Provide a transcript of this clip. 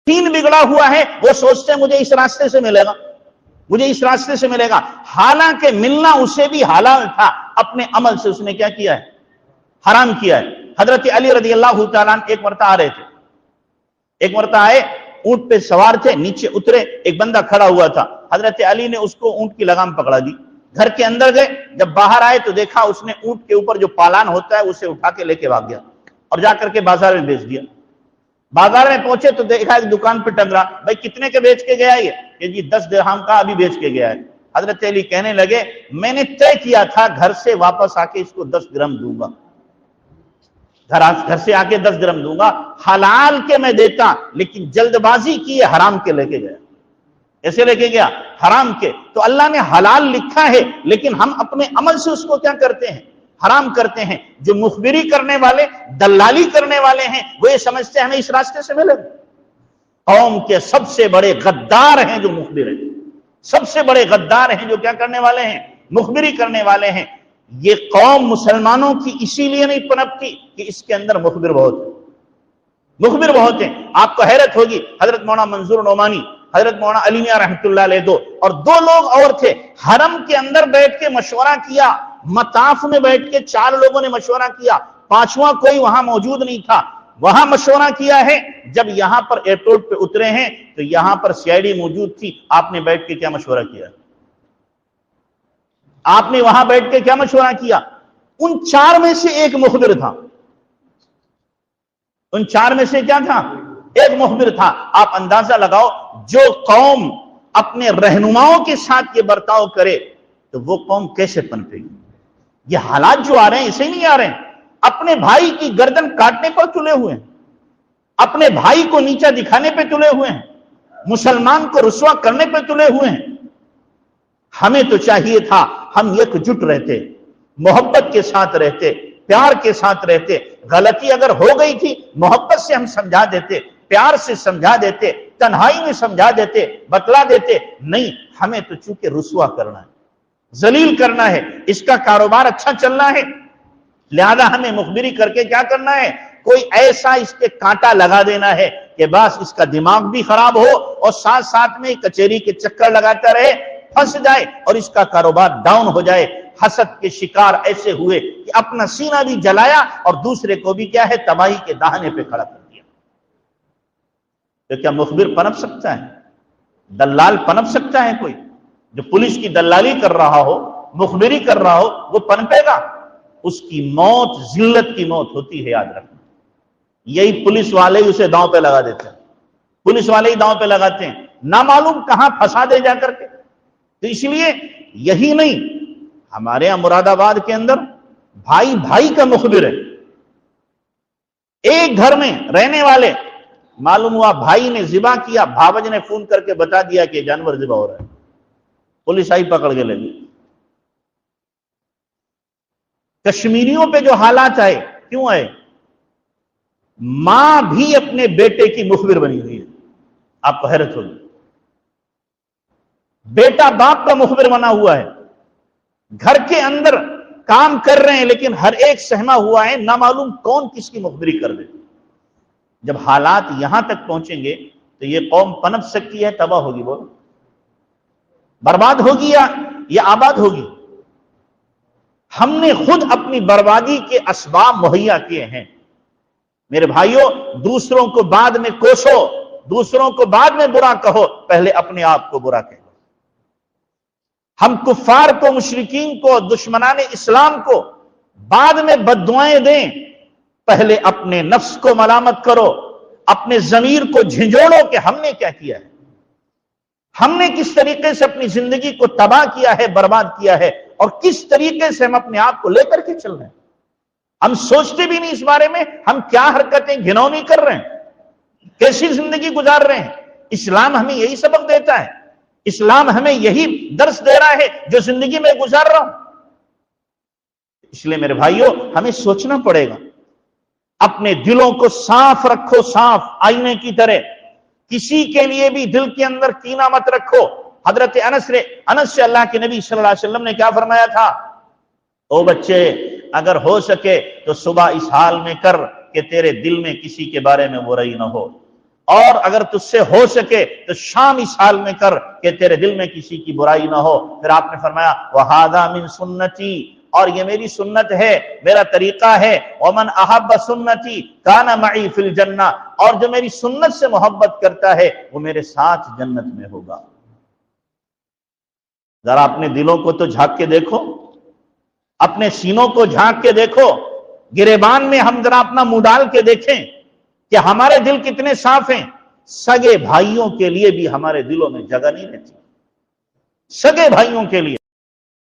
دین بگڑا ہوا ہے، وہ سوچتے ہیں مجھے اس راستے سے ملے گا، مجھے اس راستے سے ملے گا، حالانکہ ملنا اسے بھی حلال تھا، اپنے عمل سے اس نے کیا کیا ہے؟ حرام کیا ہے۔ حضرت علی رضی اللہ تعالیٰ عنہ ایک مرتبہ آ رہے تھے، ایک مرتبہ آئے، اونٹ پہ سوار تھے، نیچے اترے، ایک بندہ کھڑا ہوا تھا، حضرت علی نے اس کو اونٹ کی لگام پکڑا دی، گھر کے اندر گئے، جب باہر آئے تو دیکھا اس نے اونٹ کے اوپر جو پالان ہوتا ہے اسے اٹھا کے لے کے بھاگ گیا اور جا کر کے بازار میں بیچ دیا۔ بازار میں پہنچے تو دیکھا ایک دکان پہ ٹنگ رہا، بھائی کتنے کے بیچ کے گیا یہ؟ کہ جی 10 درہم کا ابھی بیچ کے گیا ہے۔ حضرت علی کہنے لگے میں نے طے کیا تھا گھر سے واپس آ کے اس کو 10 درہم دوں گا، گھر سے آ کے 10 درہم دوں گا، حلال کے میں دیتا، لیکن جلد بازی کی یہ حرام کے لے کے گیا۔ ایسے لے کے گیا حرام کے، تو اللہ نے حلال لکھا ہے لیکن ہم اپنے عمل سے اس کو کیا کرتے ہیں؟ حرام کرتے ہیں۔ جو مخبری کرنے والے، دلالی کرنے والے ہیں، وہ یہ سمجھتے ہیں ہمیں اس راستے سے ملے گا۔ قوم کے سب سے بڑے غدار ہیں جو مخبر ہیں، سب سے بڑے غدار ہیں جو کیا کرنے والے ہیں؟ مخبری کرنے والے ہیں۔ یہ قوم مسلمانوں کی اسی لیے نہیں پنپتی کہ اس کے اندر مخبر بہت ہیں، مخبر بہت ہیں۔ آپ کو حیرت ہوگی، حضرت مولانا منظور نعمانی، حضرت مولانا علی میاں رحمۃ اللہ علیہ اور دو لوگ اور تھے، حرم کے اندر بیٹھ کے مشورہ کیا، مطاف میں بیٹھ کے 4 لوگوں نے مشورہ کیا، 5واں کوئی وہاں موجود نہیں تھا، وہاں مشورہ کیا ہے۔ جب یہاں پر ایئرپورٹ پہ اترے ہیں تو یہاں پر سی آئی ڈی موجود تھی، آپ نے بیٹھ کے کیا مشورہ کیا؟ آپ نے وہاں بیٹھ کے کیا مشورہ کیا؟ ان 4 میں سے ایک مخبر تھا، ان 4 میں سے کیا تھا؟ ایک مخبر تھا۔ آپ اندازہ لگاؤ جو قوم اپنے رہنماؤں کے ساتھ یہ برتاؤ کرے تو وہ قوم کیسے پنپے گی؟ یہ حالات جو آ رہے ہیں اسے نہیں آ رہے ہیں، اپنے بھائی کی گردن کاٹنے پر تلے ہوئے ہیں، اپنے بھائی کو نیچا دکھانے پہ تلے ہوئے ہیں، مسلمان کو رسوا کرنے پہ تلے ہوئے ہیں۔ ہمیں تو چاہیے تھا ہم یکجٹ رہتے، محبت کے ساتھ رہتے، پیار کے ساتھ رہتے، غلطی اگر ہو گئی تھی محبت سے ہم سمجھا دیتے، پیار سے سمجھا دیتے، تنہائی میں سمجھا دیتے، بتلا دیتے۔ نہیں، ہمیں تو چونکہ رسوا کرنا ہے، ذلیل کرنا ہے، اس کا کاروبار اچھا چلنا ہے، لہذا ہمیں مخبری کر کے کیا کرنا ہے؟ کوئی ایسا اس کے کانٹا لگا دینا ہے کہ بس اس کا دماغ بھی خراب ہو اور ساتھ ساتھ میں کچہری کے چکر لگاتا رہے، پھنس جائے اور اس کا کاروبار ڈاؤن ہو جائے۔ حسد کے شکار ایسے ہوئے کہ اپنا سینہ بھی جلایا اور دوسرے کو بھی کیا ہے؟ تباہی کے دہانے پہ کھڑا کر دیا۔ تو کیا مخبر پنپ سکتا ہے؟ دلال پنپ سکتا ہے؟ کوئی جو پولیس کی دلالی کر رہا ہو، مخبری کر رہا ہو، وہ پنپے گا؟ اس کی موت ذلت کی موت ہوتی ہے، یاد رکھنا۔ یہی پولیس والے اسے داؤں پہ لگا دیتے ہیں، پولیس والے ہی داؤں پہ لگاتے ہیں، نامعلوم کہاں پھنسا دے جا کر کے۔ تو اس لیے یہی نہیں، ہمارے یہاں مراد آباد کے اندر بھائی بھائی کا مخبر ہے، ایک گھر میں رہنے والے، معلوم ہوا بھائی نے ذبح کیا، بھاوج نے فون کر کے بتا دیا کہ جانور ذبح ہو رہا ہے، پولیس آئی پکڑ کے لے گئی۔ کشمیریوں پہ جو حالات آئے، کیوں آئے؟ ماں بھی اپنے بیٹے کی مخبر بنی ہوئی ہے۔ آپ کو حیرت ہوگی، بیٹا باپ کا مخبر بنا ہوا ہے، گھر کے اندر کام کر رہے ہیں لیکن ہر ایک سہما ہوا ہے، نہ معلوم کون کس کی مخبری کر دے۔ جب حالات یہاں تک پہنچیں گے تو یہ قوم پنپ سکتی ہے، تباہ ہوگی، بولو برباد ہوگی یا آباد ہوگی؟ ہم نے خود اپنی بربادی کے اسباب مہیا کیے ہیں۔ میرے بھائیوں، دوسروں کو بعد میں کوسو، دوسروں کو بعد میں برا کہو، پہلے اپنے آپ کو برا کہو۔ ہم کفار کو، مشرکین کو، دشمنان اسلام کو بعد میں بددعائیں دیں، پہلے اپنے نفس کو ملامت کرو، اپنے ضمیر کو جھنجھوڑو کہ ہم نے کیا کیا ہے، ہم نے کس طریقے سے اپنی زندگی کو تباہ کیا ہے، برباد کیا ہے، اور کس طریقے سے ہم اپنے آپ کو لے کر کے چل رہے ہیں۔ ہم سوچتے بھی نہیں اس بارے میں، ہم کیا حرکتیں گھنونی کر رہے ہیں، کیسی زندگی گزار رہے ہیں۔ اسلام ہمیں یہی سبق دیتا ہے، اسلام ہمیں یہی درس دے رہا ہے جو زندگی میں گزار رہا ہوں۔ اس لیے میرے بھائیوں، ہمیں سوچنا پڑے گا، اپنے دلوں کو صاف رکھو، صاف آئینے کی طرح، کسی کے لیے بھی دل کے اندر کینہ مت رکھو۔ حضرت انس سے اللہ کے نبی صلی اللہ علیہ وسلم نے کیا فرمایا تھا؟ او بچے، اگر ہو سکے تو صبح اس حال میں کر کہ تیرے دل میں کسی کے بارے میں برائی نہ ہو، اور اگر تجھ سے ہو سکے تو شام اس حال میں کر کہ تیرے دل میں کسی کی برائی نہ ہو۔ پھر آپ نے فرمایا وَهَذَا مِن سُنَّتِي، اور یہ میری سنت ہے، میرا طریقہ ہے، وَمَنْ أَحَبَّ سُنَّتِي كَانَ مَعِي فِي الْجَنَّةِ، اور جو میری سنت سے محبت کرتا ہے وہ میرے ساتھ جنت میں ہوگا۔ ذرا اپنے دلوں کو تو جھانک کے دیکھو، اپنے سینوں کو جھانک کے دیکھو، گریبان میں ہم ذرا اپنا منہ ڈال کے دیکھیں کہ ہمارے دل کتنے صاف ہیں۔ سگے بھائیوں کے لیے بھی ہمارے دلوں میں جگہ نہیں رہتی، سگے بھائیوں کے لیے